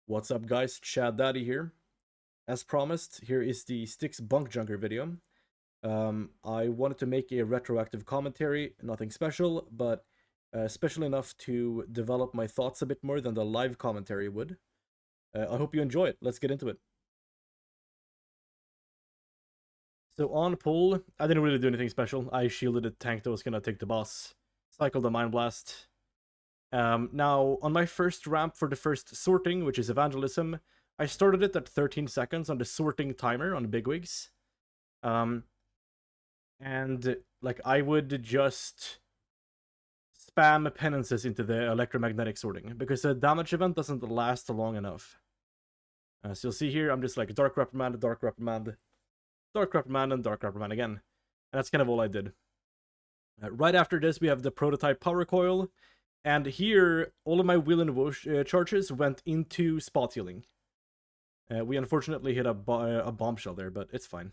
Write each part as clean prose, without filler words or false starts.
What's up, guys? Chad Daddy here. As promised, here is the Stix bunkjunker video. I wanted to make a retroactive commentary, nothing special, but special enough to develop my thoughts a bit more than the live commentary would. I hope you enjoy it. Let's get into it. So on pull, I didn't really do anything special. I shielded a tank that was gonna take the boss, cycled a Mind Blast. Now, on my first ramp for the first sorting, which is evangelism, I started it at 13 seconds on the sorting timer on the bigwigs. And like I would just spam penances into the electromagnetic sorting because the damage event doesn't last long enough. So you'll see here, I'm just like dark reprimand, dark reprimand, dark reprimand, and dark reprimand again. And that's kind of all I did. Right after this, we have the prototype power coil. And here, all of my will and woe charges went into spot healing. We unfortunately hit a bombshell there, but it's fine.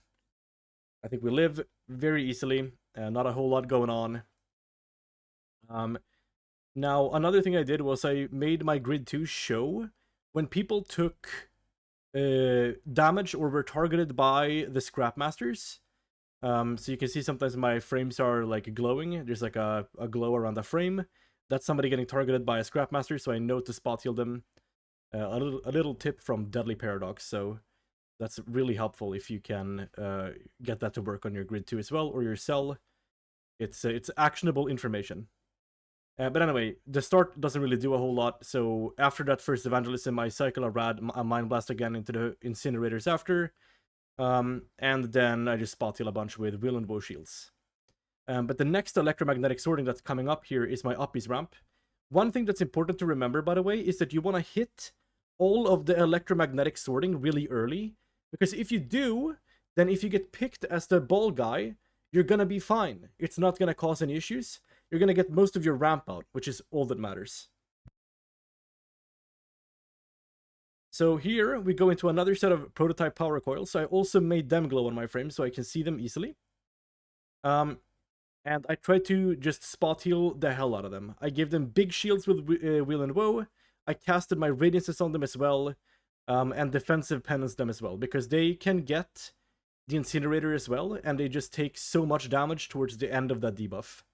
I think we live very easily, not a whole lot going on. Now, another thing I did was I made my grid 2 show when people took damage or were targeted by the scrap masters. So you can see sometimes my frames are like glowing. There's like a glow around the frame. That's somebody getting targeted by a scrap master, so I know to spot heal them. A little tip from Deadly Paradox, so that's really helpful if you can get that to work on your grid 2 as well, or your cell. It's actionable information. But anyway, the start doesn't really do a whole lot, so after that first evangelism, I cycle a Mind Blast again into the incinerators after, and then I just spot heal a bunch with Will and Woe shields. But the next electromagnetic sorting that's coming up here is my uppies ramp. One thing that's important to remember, by the way, is that you want to hit all of the electromagnetic sorting really early. Because if you do, then if you get picked as the ball guy, you're going to be fine. It's not going to cause any issues. You're going to get most of your ramp out, which is all that matters. So here we go into another set of prototype power coils. So I also made them glow on my frame so I can see them easily. And I try to just spot heal the hell out of them. I gave them big shields with Will and Woe. I casted my radiances on them as well. And defensive penance them as well. Because they can get the incinerator as well. And they just take so much damage towards the end of that debuff.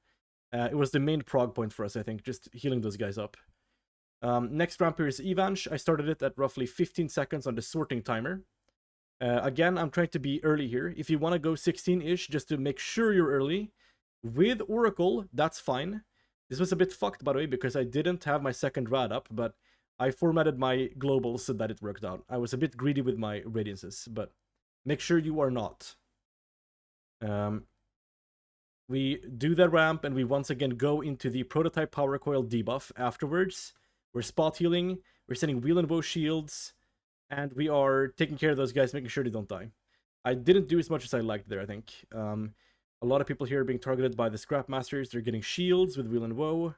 It was the main prog point for us, I think. Just healing those guys up. Next ramp here is Evange. I started it at roughly 15 seconds on the sorting timer. Again, I'm trying to be early here. If you want to go 16-ish just to make sure you're early, with Oracle, that's fine. This was a bit fucked, by the way, because I didn't have my second rad up, but I formatted my globals so that it worked out. I was a bit greedy with my radiances, but make sure you are not. We do the ramp, and we once again go into the prototype power coil debuff afterwards. We're spot healing, we're sending Wheel and Woe shields, and we are taking care of those guys, making sure they don't die. I didn't do as much as I liked there, I think. A lot of people here are being targeted by the Scrap Masters. They're getting shields with Will and Woe.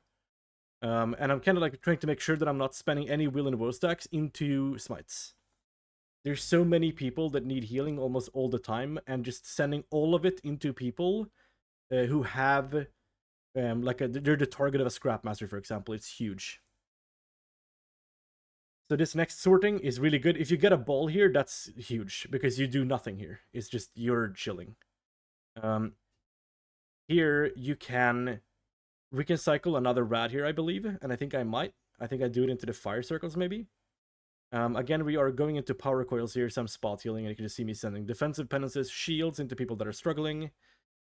And I'm kind of like trying to make sure that I'm not spending any Will and Woe stacks into smites. There's so many people that need healing almost all the time, and just sending all of it into people who have, they're the target of a Scrap Master, for example. It's huge. So this next sorting is really good. If you get a ball here, that's huge, because you do nothing here. It's just you're chilling. Here you can, we can cycle another rad here, I believe, and I think I might. I think I do it into the fire circles, maybe. Again, we are going into power coils here, some spot healing, and you can just see me sending defensive penances, shields into people that are struggling.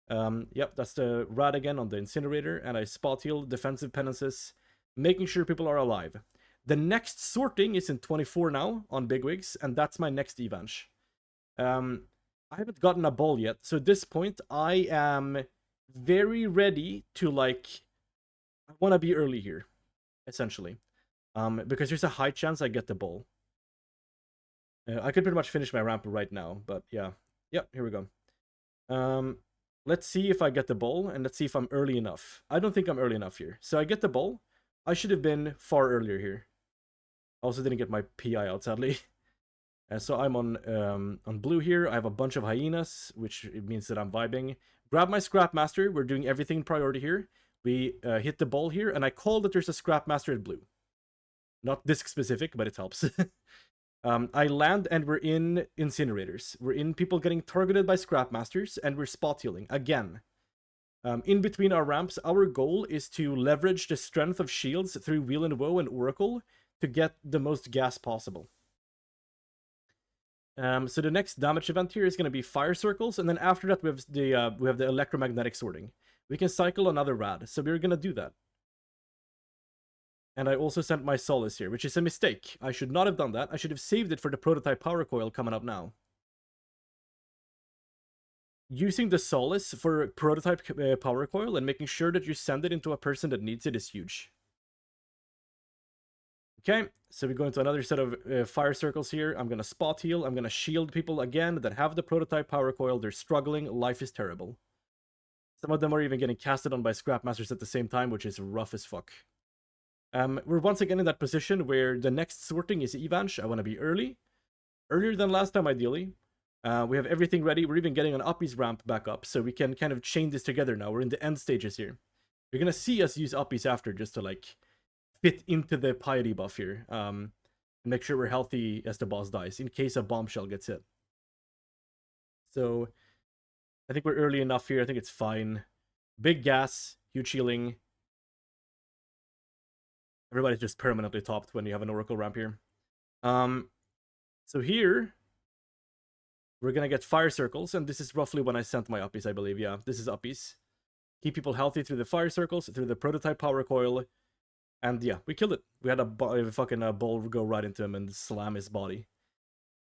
Yep, that's the rad again on the incinerator, and I spot heal defensive penances, making sure people are alive. The next sorting is in 24 now on bigwigs, and that's my next evange. I haven't gotten a ball yet, so at this point I am very ready to, like, I want to be early here, essentially, because there's a high chance I get the ball. I could pretty much finish my ramp right now, but yeah. Yep, here we go. Let's see if I get the ball, and let's see if I'm early enough. I don't think I'm early enough here. So I get the ball. I should have been far earlier here. I also didn't get my PI out, sadly. So I'm on blue here. I have a bunch of hyenas, which means that I'm vibing. Grab my Scrap Master. We're doing everything in priority here. We hit the ball here, and I call that there's a Scrap Master at blue. Not disc specific, but it helps. I land and we're in incinerators. We're in people getting targeted by scrapmasters, and we're spot healing again. In between our ramps, our goal is to leverage the strength of shields through Wheel and Woe and Oracle to get the most gas possible. So the next damage event here is going to be fire circles, and then after that we have the electromagnetic sorting. We can cycle another rad, so we're going to do that. And I also sent my Solace here, which is a mistake. I should not have done that. I should have saved it for the prototype power coil coming up now. Using the Solace for prototype power coil and making sure that you send it into a person that needs it is huge. Okay, so we go into another set of fire circles here. I'm going to spot heal. I'm going to shield people again that have the prototype power coil. They're struggling. Life is terrible. Some of them are even getting casted on by scrapmasters at the same time, which is rough as fuck. We're once again in that position where the next sorting is Evange. I want to be early. Earlier than last time, ideally. We have everything ready. We're even getting an Uppies ramp back up, so we can kind of chain this together now. We're in the end stages here. You're going to see us use Uppies after just to, like, fit into the piety buff here. And make sure we're healthy as the boss dies, in case a bombshell gets hit. So, I think we're early enough here. I think it's fine. Big gas, huge healing. Everybody's just permanently topped when you have an Oracle ramp here. So here, we're gonna get fire circles, and this is roughly when I sent my Uppies, I believe. Yeah, this is Uppies. Keep people healthy through the fire circles, through the prototype power coil. And yeah, we killed it. We had a fucking ball go right into him and slam his body.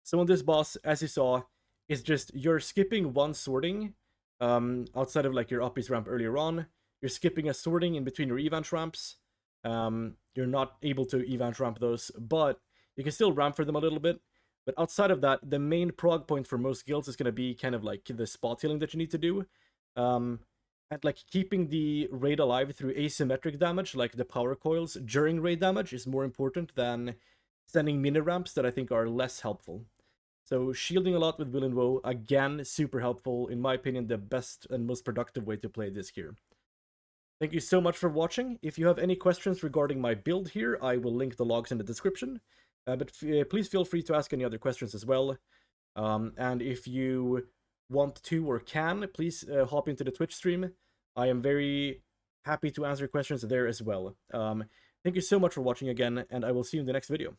So on this boss, as you saw, is just you're skipping one sorting outside of like your Uppies ramp earlier on. You're skipping a sorting in between your Evange ramps. You're not able to Evange ramp those, but you can still ramp for them a little bit. But outside of that, the main prog point for most guilds is going to be kind of like the spot healing that you need to do. And like keeping the raid alive through asymmetric damage, like the power coils during raid damage, is more important than sending mini ramps that I think are less helpful. So shielding a lot with Will and Woe, again, super helpful. In my opinion, the best and most productive way to play this gear. Thank you so much for watching. If you have any questions regarding my build here, I will link the logs in the description. But please feel free to ask any other questions as well. And if you want to or can, please hop into the Twitch stream. I am very happy to answer questions there as well. Thank you so much for watching again, and I will see you in the next video.